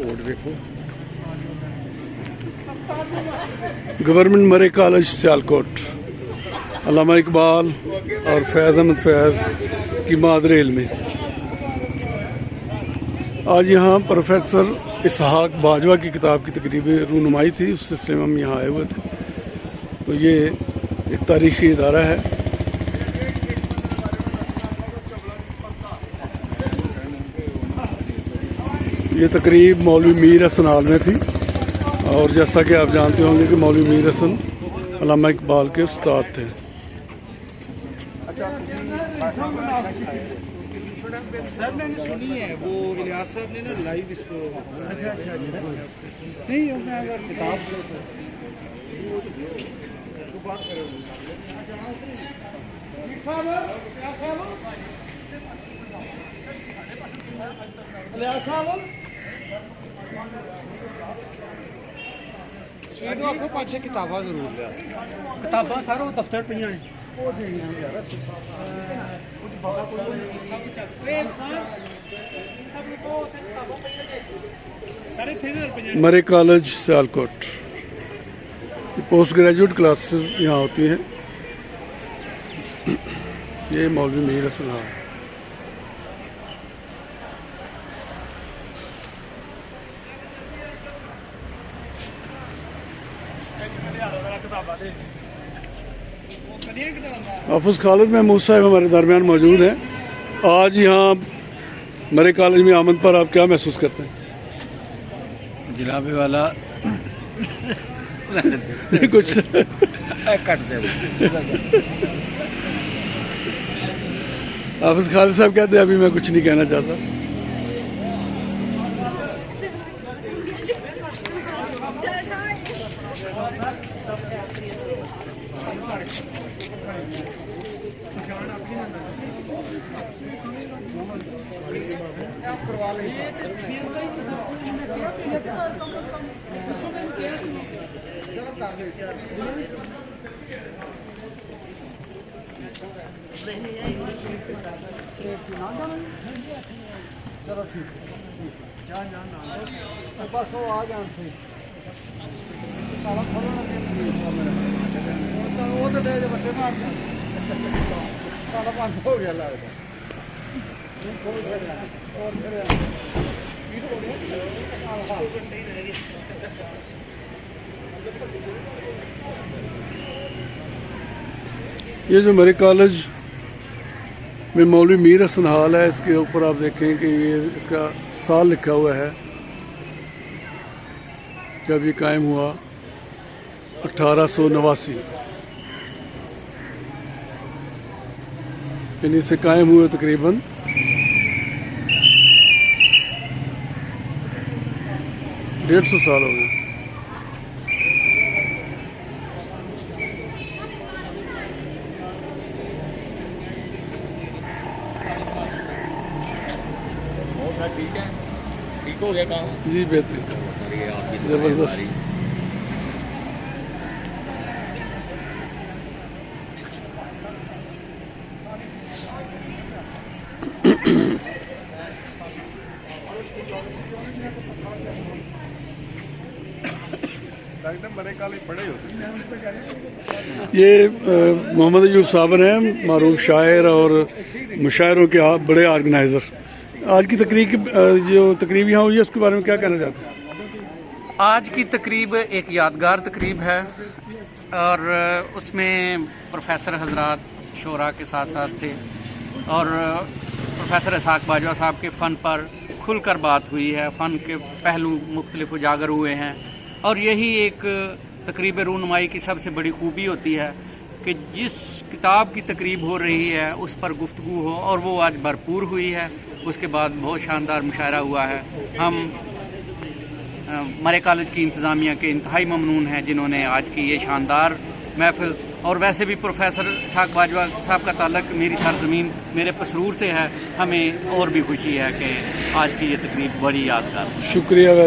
Code देखो। Government मरे college Sialkot, अल्लामा इकबाल और फैज़ अहमद फैज़ की मादरे इल्मी। आज यहाँ प्रोफेसर इसहाक बाजवा की किताब की तकरीब रूनुमाई थी, उस सिलसिले में हम यहाँ आए हुए थे। तो ये एक तारीख़ी इदारा है। ये तकरीब मौलवी मीर हसन हाल में थी और जैसा कि आप जानते होंगे कि मौलवी मीर हसन अल्लामा इकबाल के उस्ताद थे। सर मैंने सुनी है वो इलियास साहब ने ना लाइव इसको नहीं होगा अगर किताब से बात करें इलियास साहब आपको पाछे किताबा जरूर लिया किताबा सारा दफ्तर पे हैं मरे college Sialkot post graduate classes यहाँ होती हैं। ये मौलवी मीर हसन हाल। हाफिज खालिद महमूद साहब हमारे दरमियान मौजूद हैं। आज यहाँ मरे कॉलेज में आमद पर आप क्या महसूस करते हैं? जनाबे वाला कुछ कट दे। हाफिज खालिद साहब कहते हैं अभी मैं कुछ नहीं कहना चाहता। चलो ठीक बस वो आ जान से वो तो दे बच्चे मार बंद हो गया लगता। ये जो मेरे कॉलेज में मौलवी मीर हसन हाल है, इसके ऊपर आप देखें कि ये इसका साल लिखा हुआ है जब ये कायम हुआ 1889। यानी इसे कायम हुए तकरीबन 150 साल हो गए। ठीक है, ठीक हो गया काम जी, बेहतरीन, ज़बरदस्त। ये मोहम्मद अयूब साबर हैं, मारूफ शायर और मुशायरों के बड़े ऑर्गेनाइज़र। आज की तकरीब जो तकरीब यहाँ हुई है उसके बारे में क्या कहना चाहते हैं? आज की तकरीब एक यादगार तकरीब है और उसमें प्रोफेसर हजरात शोरा के साथ साथ थे और प्रोफेसर इसहाक बाजवा साहब के फ़न पर खुलकर बात हुई है। फ़न के पहलू मुख्तलिफ उजागर हुए हैं और यही एक तकरीब रूनुमाई की सबसे बड़ी खूबी होती है कि जिस किताब की तकरीब हो रही है उस पर गुफ्तगू हो, और वो आज भरपूर हुई है। उसके बाद बहुत शानदार मुशायरा हुआ है। हम मरे कॉलेज की इंतज़ामिया के इंतहाई ममनून हैं जिन्होंने आज की ये शानदार महफिल, और वैसे भी प्रोफेसर इसहाक बाजवा साहब का ताल्लुक़ मेरी सरज़मीन मेरे पसरूर से है। हमें और भी खुशी है कि आज की ये तकरीब बड़ी यादगार। शुक्रिया।